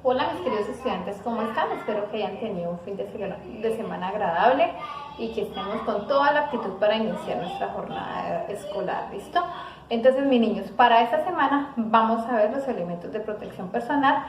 Hola mis queridos estudiantes, ¿cómo están? Espero que hayan tenido un fin de semana agradable y que estemos con toda la actitud para iniciar nuestra jornada escolar, ¿listo? Entonces, mis niños, para esta semana vamos a ver los elementos de protección personal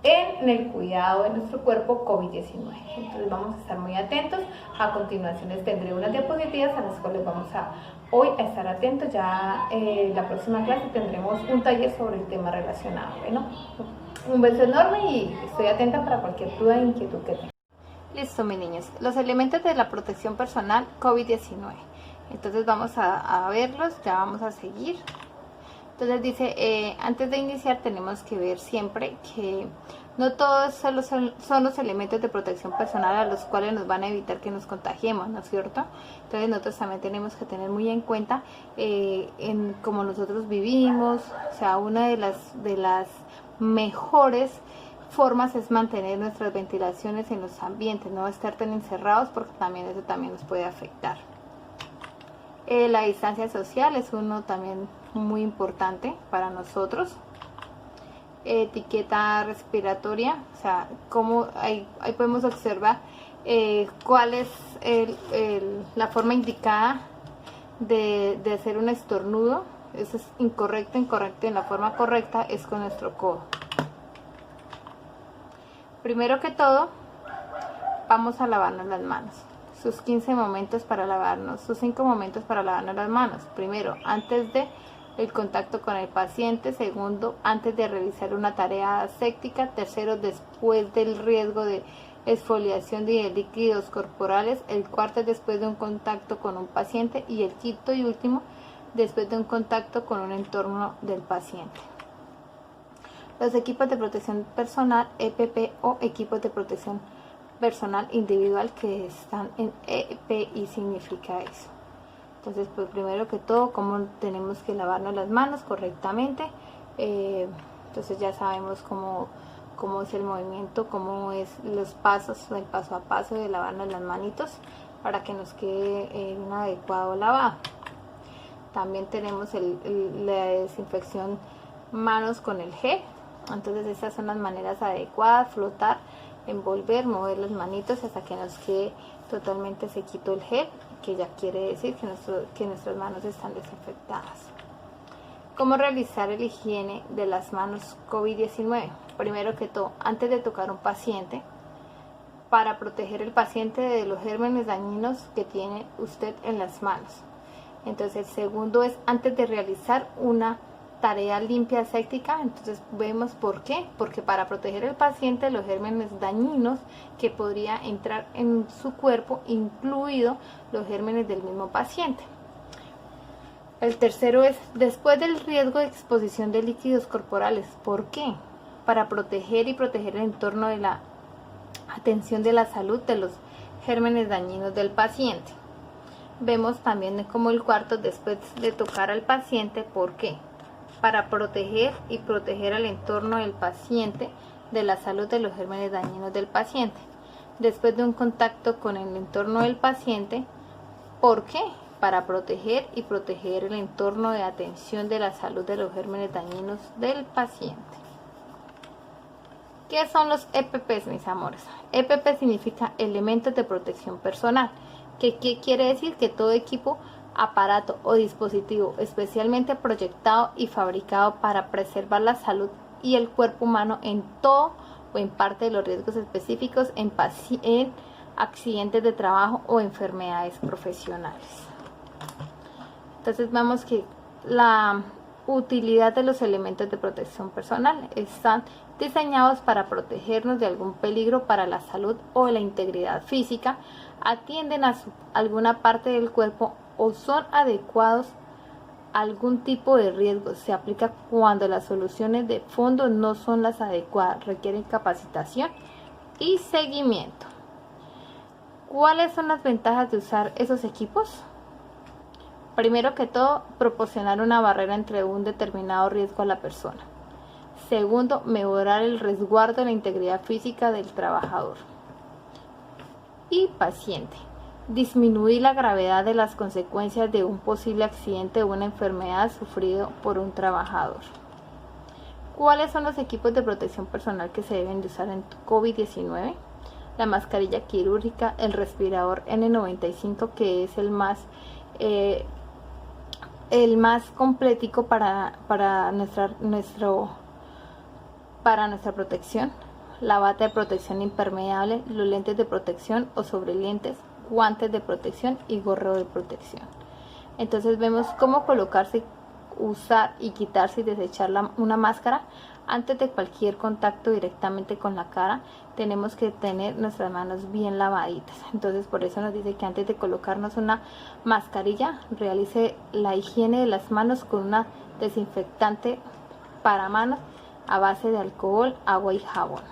en el cuidado de nuestro cuerpo COVID-19. Entonces vamos a estar muy atentos. A continuación les tendré unas diapositivas a las cuales vamos a hoy a estar atentos. Ya la próxima clase tendremos un taller sobre el tema relacionado. Bueno, un beso enorme y estoy atenta para cualquier duda e inquietud que tengan. Listo, mis niños. Los elementos de la protección personal COVID-19. Entonces vamos a verlos, ya vamos a seguir. Entonces dice, antes de iniciar tenemos que ver siempre que no todos son los elementos de protección personal a los cuales nos van a evitar que nos contagiemos, ¿no es cierto? Entonces nosotros también tenemos que tener muy en cuenta en cómo nosotros vivimos. O sea, una de las mejores formas es mantener nuestras ventilaciones en los ambientes, no estar tan encerrados, porque también eso también nos puede afectar. La distancia social es uno también muy importante para nosotros. Etiqueta respiratoria, o sea, cómo ahí podemos observar cuál es la forma indicada de hacer un estornudo. Eso es incorrecto, en la forma correcta es con nuestro codo. Primero que todo, vamos a lavarnos las manos. Sus 15 momentos para lavarnos, sus 5 momentos para lavarnos las manos. Primero, antes de el contacto con el paciente. Segundo, antes de realizar una tarea aséptica. Tercero, después del riesgo de exfoliación de líquidos corporales. El cuarto, después de un contacto con un paciente. Y el quinto y último, después de un contacto con un entorno del paciente. Los equipos de protección personal, EPP, o equipos de protección personal individual, que están en EPI, significa eso. Entonces, pues primero que todo, cómo tenemos que lavarnos las manos correctamente. Entonces ya sabemos cómo es el movimiento, cómo es los pasos, el paso a paso de lavarnos las manitos para que nos quede un adecuado lavado. También tenemos la desinfección manos con el gel. Entonces estas son las maneras adecuadas: flotar, envolver, mover las manitos hasta que nos quede totalmente sequito el gel, que ya quiere decir que nuestras manos están desinfectadas. ¿Cómo realizar la higiene de las manos COVID-19? Primero que todo, antes de tocar un paciente, para proteger al paciente de los gérmenes dañinos que tiene usted en las manos. Entonces, segundo es antes de realizar una tarea limpia aséptica. Entonces vemos por qué, porque para proteger al paciente de los gérmenes dañinos que podría entrar en su cuerpo, incluido los gérmenes del mismo paciente. El tercero es después del riesgo de exposición de líquidos corporales. ¿Por qué? Para proteger el entorno de la atención de la salud de los gérmenes dañinos del paciente. Vemos también como el cuarto, después de tocar al paciente. ¿Por qué? Para proteger al entorno del paciente de la salud de los gérmenes dañinos del paciente. Después de un contacto con el entorno del paciente. ¿Por qué? Para proteger el entorno de atención de la salud de los gérmenes dañinos del paciente. ¿Qué son los EPPs, mis amores? EPP significa elementos de protección personal. ¿Qué quiere decir? Que todo equipo, aparato o dispositivo especialmente proyectado y fabricado para preservar la salud y el cuerpo humano en todo o en parte de los riesgos específicos en accidentes de trabajo o enfermedades profesionales. Entonces vemos que la utilidad de los elementos de protección personal están diseñados para protegernos de algún peligro para la salud o la integridad física, atienden a alguna parte del cuerpo o son adecuados a algún tipo de riesgo. Se aplica cuando las soluciones de fondo no son las adecuadas, requieren capacitación y seguimiento. ¿Cuáles son las ventajas de usar esos equipos? Primero que todo, proporcionar una barrera entre un determinado riesgo a la persona. Segundo, mejorar el resguardo de la integridad física del trabajador y paciente. Disminuir la gravedad de las consecuencias de un posible accidente o una enfermedad sufrido por un trabajador. ¿Cuáles son los equipos de protección personal que se deben de usar en COVID-19? La mascarilla quirúrgica, el respirador N95, que es el más completico para nuestra protección, la bata de protección impermeable, los lentes de protección o sobrelentes, guantes de protección y gorro de protección. Entonces vemos cómo colocarse, usar y quitarse y desechar una máscara. Antes de cualquier contacto directamente con la cara, tenemos que tener nuestras manos bien lavaditas. Entonces por eso nos dice que antes de colocarnos una mascarilla, realice la higiene de las manos con una desinfectante para manos a base de alcohol, agua y jabón.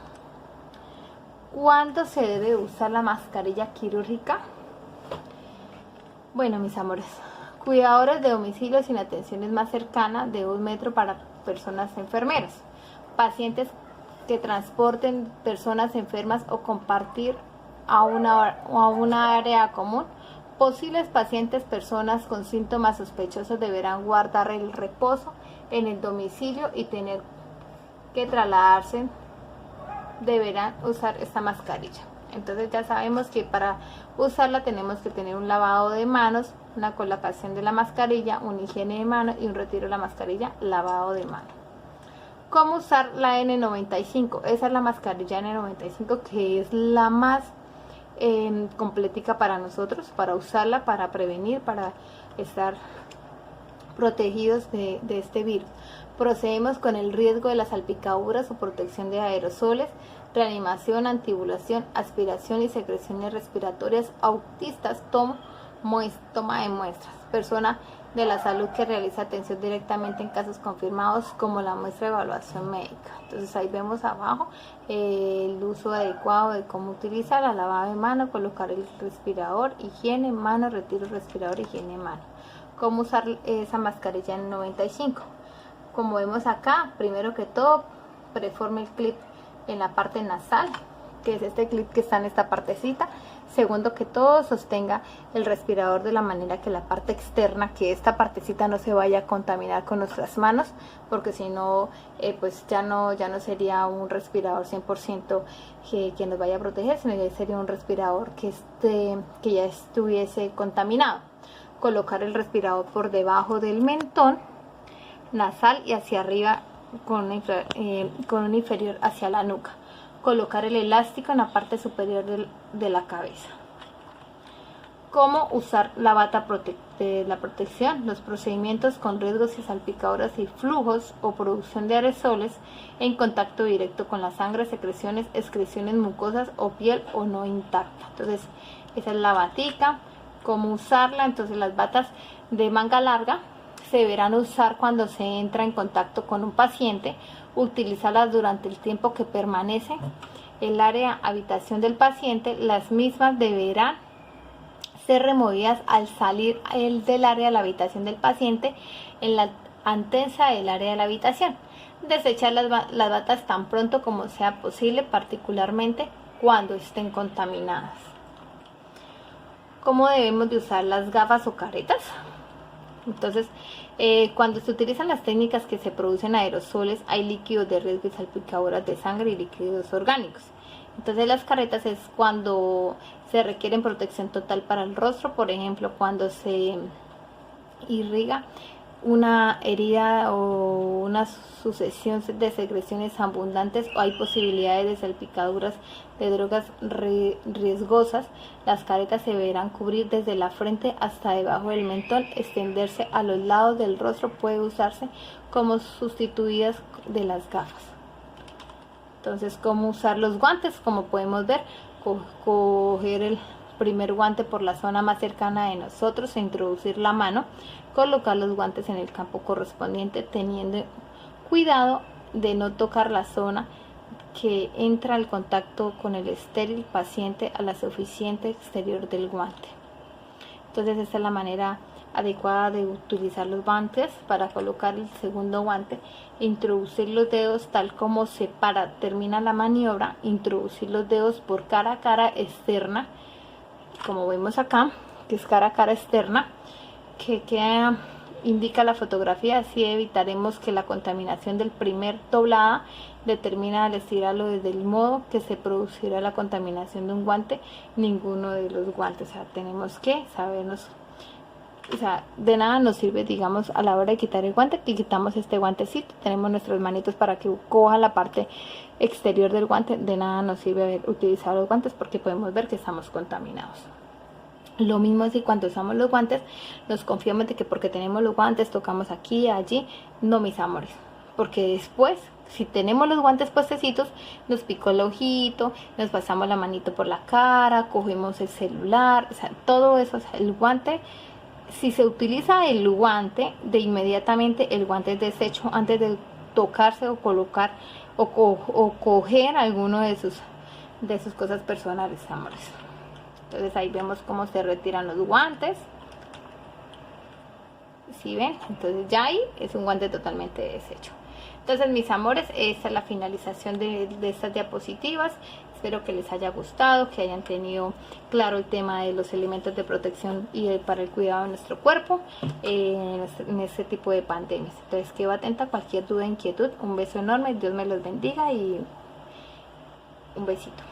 ¿Cuándo se debe usar la mascarilla quirúrgica? Bueno, mis amores, cuidadores de domicilio sin atenciones más cercanas de 1 metro para personas enfermeras, pacientes que transporten personas enfermas o compartir a una área común. Posibles pacientes, personas con síntomas sospechosos deberán guardar el reposo en el domicilio y tener que trasladarse, deberán usar esta mascarilla. Entonces ya sabemos que para usarla tenemos que tener un lavado de manos, una colocación de la mascarilla, una higiene de manos y un retiro de la mascarilla, lavado de manos. ¿Cómo usar la N95? Esa es la mascarilla N95, que es la más completica para nosotros, para usarla, para prevenir, para estar protegidos de este virus. Procedemos con el riesgo de las salpicaduras o protección de aerosoles, reanimación, antibulación, aspiración y secreciones respiratorias, autistas, toma de muestras, persona de la salud que realiza atención directamente en casos confirmados como la muestra de evaluación médica. Entonces ahí vemos abajo el uso adecuado de cómo utilizar la lavada de mano, colocar el respirador, higiene, mano, retiro respirador, higiene, mano. ¿Cómo usar esa mascarilla N95? Como vemos acá, primero que todo, preforme el clip en la parte nasal, que es este clip que está en esta partecita. Segundo que todo, sostenga el respirador de la manera que la parte externa, que esta partecita no se vaya a contaminar con nuestras manos, porque si no, pues ya no sería un respirador 100% que nos vaya a proteger, sino ya sería un respirador que ya estuviese contaminado. Colocar el respirador por debajo del mentón nasal y hacia arriba con un inferior hacia la nuca. Colocar el elástico en la parte superior de la cabeza. ¿Cómo usar la bata de la protección? Los procedimientos con riesgos y salpicaduras y flujos o producción de aerosoles en contacto directo con la sangre, secreciones, excreciones mucosas o piel o no intacta. Entonces esa es la batica. ¿Cómo usarla? Entonces las batas de manga larga se deberán usar cuando se entra en contacto con un paciente, utilizarlas durante el tiempo que permanece el área habitación del paciente. Las mismas deberán ser removidas al salir del área de la habitación del paciente en la antensa del área de la habitación. Desechar las batas tan pronto como sea posible, particularmente cuando estén contaminadas. ¿Cómo debemos de usar las gafas o caretas? Entonces, cuando se utilizan las técnicas que se producen aerosoles, hay líquidos de riesgo y salpicaduras de sangre y líquidos orgánicos. Entonces las caretas es cuando se requieren protección total para el rostro, por ejemplo, cuando se irriga una herida o una sucesión de secreciones abundantes, o hay posibilidades de salpicaduras de drogas riesgosas. Las caretas se deberán cubrir desde la frente hasta debajo del mentón, extenderse a los lados del rostro, puede usarse como sustituidas de las gafas. Entonces, ¿cómo usar los guantes? Como podemos ver, coger el primer guante por la zona más cercana de nosotros e introducir la mano, colocar los guantes en el campo correspondiente, teniendo cuidado de no tocar la zona que entra al contacto con el estéril paciente a la suficiente exterior del guante. Entonces esta es la manera adecuada de utilizar los guantes. Para colocar el segundo guante, introducir los dedos tal como termina la maniobra, introducir los dedos por cara a cara externa, como vemos acá, que es cara a cara externa, que queda indica la fotografía, así evitaremos que la contaminación del primer doblada determina al estirarlo desde el modo que se producirá la contaminación de un guante, ninguno de los guantes. O sea, tenemos que sabernos, o sea, de nada nos sirve, digamos, a la hora de quitar el guante, que quitamos este guantecito, tenemos nuestras manitos para que coja la parte exterior del guante, de nada nos sirve haber utilizado los guantes porque podemos ver que estamos contaminados. Lo mismo si cuando usamos los guantes nos confiamos de que porque tenemos los guantes tocamos aquí, allí. No, mis amores, porque después si tenemos los guantes puestecitos nos picó el ojito, nos pasamos la manito por la cara, cogemos el celular, o sea, todo eso, o sea, el guante, si se utiliza el guante, de inmediatamente el guante es desecho antes de tocarse o colocar o coger alguno de sus cosas personales, amores. Entonces ahí vemos cómo se retiran los guantes. ¿Sí ven? Entonces ya ahí es un guante totalmente deshecho. Entonces, mis amores, esta es la finalización de estas diapositivas. Espero que les haya gustado, que hayan tenido claro el tema de los elementos de protección y para el cuidado de nuestro cuerpo en este tipo de pandemias. Entonces, quedo atenta a cualquier duda, inquietud. Un beso enorme, Dios me los bendiga y un besito.